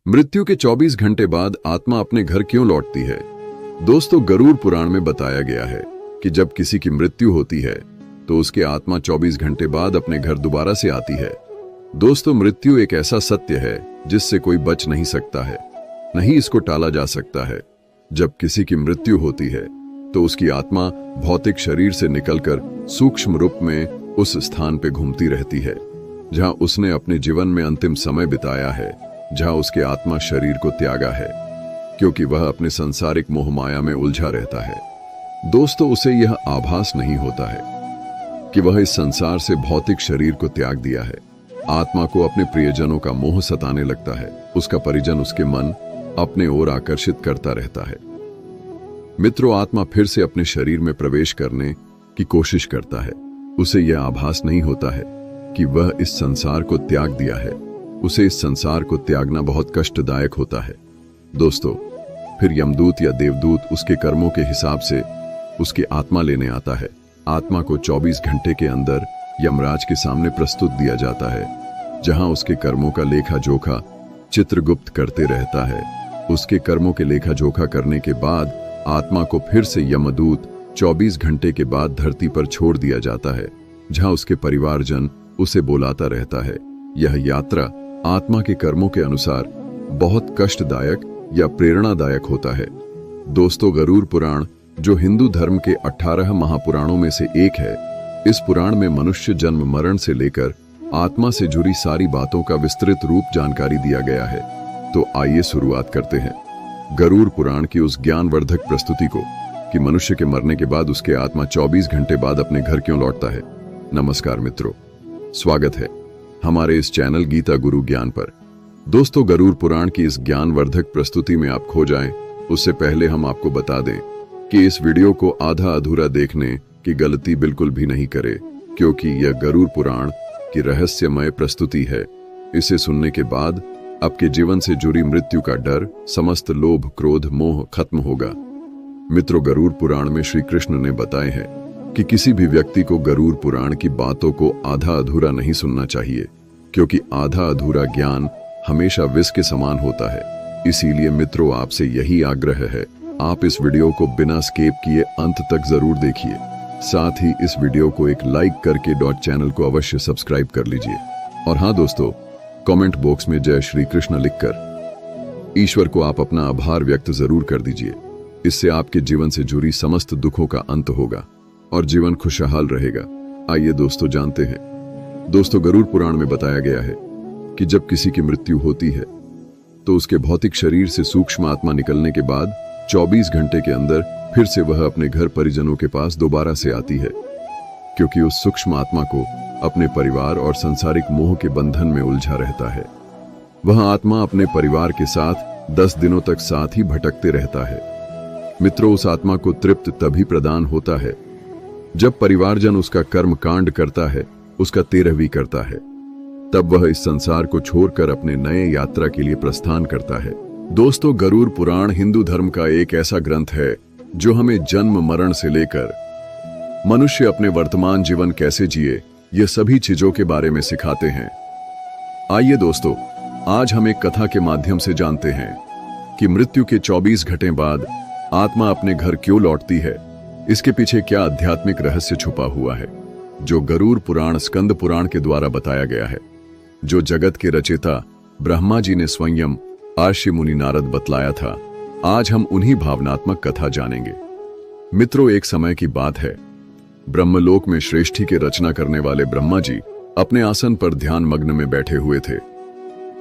मृत्यु के 24 घंटे बाद आत्मा अपने घर क्यों लौटती है? दोस्तों, गरुड़ पुराण में बताया गया है कि जब किसी की मृत्यु होती है तो उसकी आत्मा 24 घंटे बाद अपने घर दोबारा से आती है। दोस्तों, मृत्यु एक ऐसा सत्य है जिससे कोई बच नहीं सकता है, नहीं इसको टाला जा सकता है। जब किसी की मृत्यु होती है तो उसकी आत्मा भौतिक शरीर से निकलकर सूक्ष्म रूप में उस स्थान पे घूमती रहती है जहां उसने अपने जीवन में अंतिम समय बिताया है, जहां उसकी आत्मा शरीर को त्यागा है, क्योंकि वह अपने सांसारिक मोह माया में उलझा रहता है। दोस्तों, उसे यह आभास नहीं होता है कि वह इस संसार से भौतिक शरीर को त्याग दिया है। आत्मा को अपने प्रियजनों का मोह सताने लगता है। उसका परिजन उसके मन अपने ओर आकर्षित करता रहता है। मित्रों, आत्मा फिर से अपने शरीर में प्रवेश करने की कोशिश करता है। उसे यह आभास नहीं होता है कि वह इस संसार को त्याग दिया है। उसे इस संसार को त्यागना बहुत कष्टदायक होता है। दोस्तों, फिर यमदूत या देवदूत उसके कर्मों के हिसाब से उसकी आत्मा लेने आता है। आत्मा को 24 घंटे के अंदर यमराज के सामने प्रस्तुत दिया जाता है, जहां उसके कर्मों का लेखा जोखा चित्रगुप्त करते रहता है। उसके कर्मों के लेखा जोखा करने के बाद आत्मा को फिर से यमदूत 24 घंटे के बाद धरती पर छोड़ दिया जाता है, जहां उसके परिवारजन उसे बुलाता रहता है। यह यात्रा आत्मा के कर्मों के अनुसार बहुत कष्टदायक या प्रेरणादायक होता है। दोस्तों, गरुड़ पुराण, जो हिंदू धर्म के 18 महापुराणों में से एक है, इस पुराण में मनुष्य जन्म मरण से लेकर आत्मा से जुड़ी सारी बातों का विस्तृत रूप जानकारी दिया गया है। तो आइए शुरुआत करते हैं गरुड़ पुराण की उस ज्ञानवर्धक प्रस्तुति को कि मनुष्य के मरने के बाद उसके आत्मा 24 घंटे बाद अपने घर क्यों लौटता है। नमस्कार मित्रों, स्वागत है हमारे इस चैनल गीता गुरु ज्ञान पर। दोस्तों, गरुड़ पुराण की इस ज्ञानवर्धक प्रस्तुति में आप खो जाएं, उससे पहले हम आपको बता दें कि इस वीडियो को आधा अधूरा देखने की गलती बिल्कुल भी नहीं करें, क्योंकि यह गरुड़ पुराण की रहस्यमय प्रस्तुति है। इसे सुनने के बाद आपके जीवन से जुड़ी मृत्यु का डर, समस्त लोभ, क्रोध, मोह खत्म होगा। मित्रों, गरुड़ पुराण में श्री कृष्ण ने बताए हैं कि किसी भी व्यक्ति को गरुड़ पुराण की बातों को आधा अधूरा नहीं सुनना चाहिए, क्योंकि आधा अधूरा ज्ञान हमेशा विष के समान होता है। इसीलिए मित्रों, आपसे यही आग्रह है, आप इस वीडियो को बिना स्किप किए अंत तक जरूर देखिए। साथ ही इस वीडियो को एक लाइक करके चैनल को अवश्य सब्सक्राइब कर लीजिए। और हाँ दोस्तों, कमेंट बॉक्स में जय श्री कृष्ण लिखकर ईश्वर को आप अपना आभार व्यक्त जरूर कर दीजिए। इससे आपके जीवन से जुड़ी समस्त दुखों का अंत होगा और जीवन खुशहाल रहेगा। आइए दोस्तों जानते हैं। दोस्तों, गरुड़ पुराण में बताया गया है कि जब किसी की मृत्यु होती है तो उसके भौतिक शरीर से सूक्ष्म आत्मा निकलने के बाद 24 घंटे के अंदर फिर से वह अपने घर परिजनों के पास दोबारा से आती है, क्योंकि उस सूक्ष्म आत्मा को अपने परिवार और सांसारिक मोह के बंधन में उलझा रहता है। वह आत्मा अपने परिवार के साथ 10 दिनों तक साथ ही भटकते रहता है। मित्रों, उस आत्मा को तृप्त तभी प्रदान होता है जब परिवारजन उसका कर्म कांड करता है, उसका 13वीं करता है। तब वह इस संसार को छोड़कर अपने नए यात्रा के लिए प्रस्थान करता है। दोस्तों, गरुड़ पुराण हिंदू धर्म का एक ऐसा ग्रंथ है जो हमें जन्म मरण से लेकर मनुष्य अपने वर्तमान जीवन कैसे जिए, ये सभी चीजों के बारे में सिखाते हैं। आइए दोस्तों, आज हम एक कथा के माध्यम से जानते हैं कि मृत्यु के 24 घंटे बाद आत्मा अपने घर क्यों लौटती है। इसके पीछे क्या आध्यात्मिक रहस्य छुपा हुआ है, जो गरुड़ पुराण स्कंद पुराण के द्वारा बताया गया है, जो जगत के रचयिता ब्रह्मा जी ने स्वयं आर्षि मुनि नारद बतलाया था। आज हम उन्हीं भावनात्मक कथा जानेंगे। मित्रों, एक समय की बात है, ब्रह्मलोक में सृष्टि की रचना करने वाले ब्रह्मा जी अपने आसन पर ध्यान मग्न में बैठे हुए थे।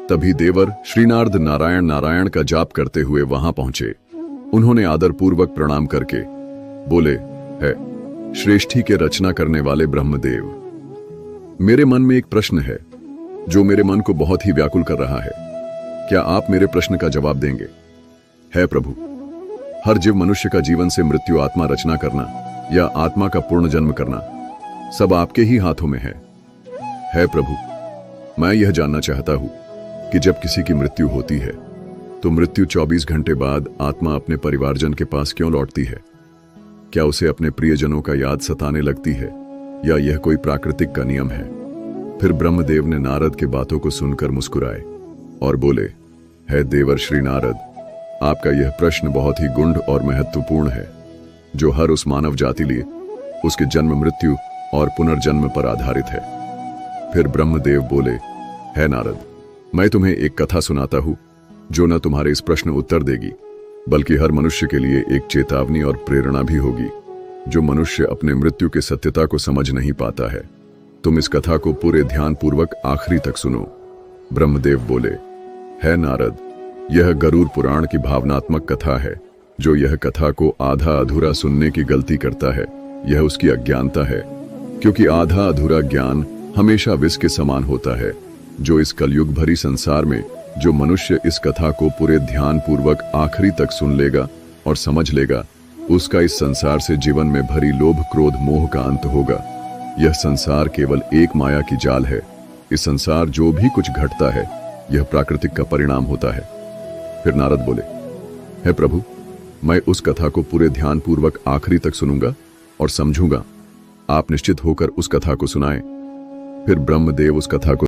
तभी देवर श्रीनारद नारायण नारायण का जाप करते हुए वहां पहुंचे। उन्होंने आदर पूर्वक प्रणाम करके बोले, है सृष्टि के रचना करने वाले ब्रह्मदेव, मेरे मन में एक प्रश्न है जो मेरे मन को बहुत ही व्याकुल कर रहा है। क्या आप मेरे प्रश्न का जवाब देंगे? है प्रभु, हर जीव मनुष्य का जीवन से मृत्यु आत्मा रचना करना या आत्मा का पूर्ण जन्म करना सब आपके ही हाथों में है प्रभु। मैं यह जानना चाहता हूं कि जब किसी की मृत्यु होती है तो मृत्यु 24 घंटे बाद आत्मा अपने परिवारजन के पास क्यों लौटती है? क्या उसे अपने प्रियजनों का याद सताने लगती है या यह कोई प्राकृतिक का नियम है? फिर ब्रह्मदेव ने नारद के बातों को सुनकर मुस्कुराए और बोले, है देवर्षि नारद, आपका यह प्रश्न बहुत ही गुंड और महत्वपूर्ण है, जो हर उस मानव जाति लिए उसके जन्म मृत्यु और पुनर्जन्म पर आधारित है। फिर ब्रह्मदेव बोले, है नारद, मैं तुम्हें एक कथा सुनाता हूं जो न तुम्हारे इस प्रश्न उत्तर देगी, बल्कि हर मनुष्य के लिए एक चेतावनी और प्रेरणा भी होगी। जो मनुष्य अपने मृत्यु की सत्यता को समझ नहीं पाता है, तुम इस कथा को पूरे ध्यानपूर्वक आखिरी तक सुनो। ब्रह्मदेव बोले, है नारद, यह गरुड़ पुराण की भावनात्मक कथा है। जो यह कथा को आधा अधूरा सुनने की गलती करता है, यह उसकी अज्ञानता है, क्योंकि आधा अधूरा ज्ञान हमेशा विष के समान होता है। जो इस कलयुग भरी संसार में जो मनुष्य इस कथा को पूरे ध्यान पूर्वक आखिरी तक सुन लेगा और समझ लेगा, उसका इस संसार से जीवन में भरी लोभ क्रोध मोह का अंत होगा। यह संसार केवल एक माया की जाल है। इस संसार जो भी कुछ घटता है, यह प्राकृतिक का परिणाम होता है। फिर नारद बोले, हे प्रभु, मैं उस कथा को पूरे ध्यान पूर्वक आखिरी तक सुनूंगा और समझूंगा। आप निश्चित होकर उस कथा को सुनाएं। फिर ब्रह्मदेव उस कथा को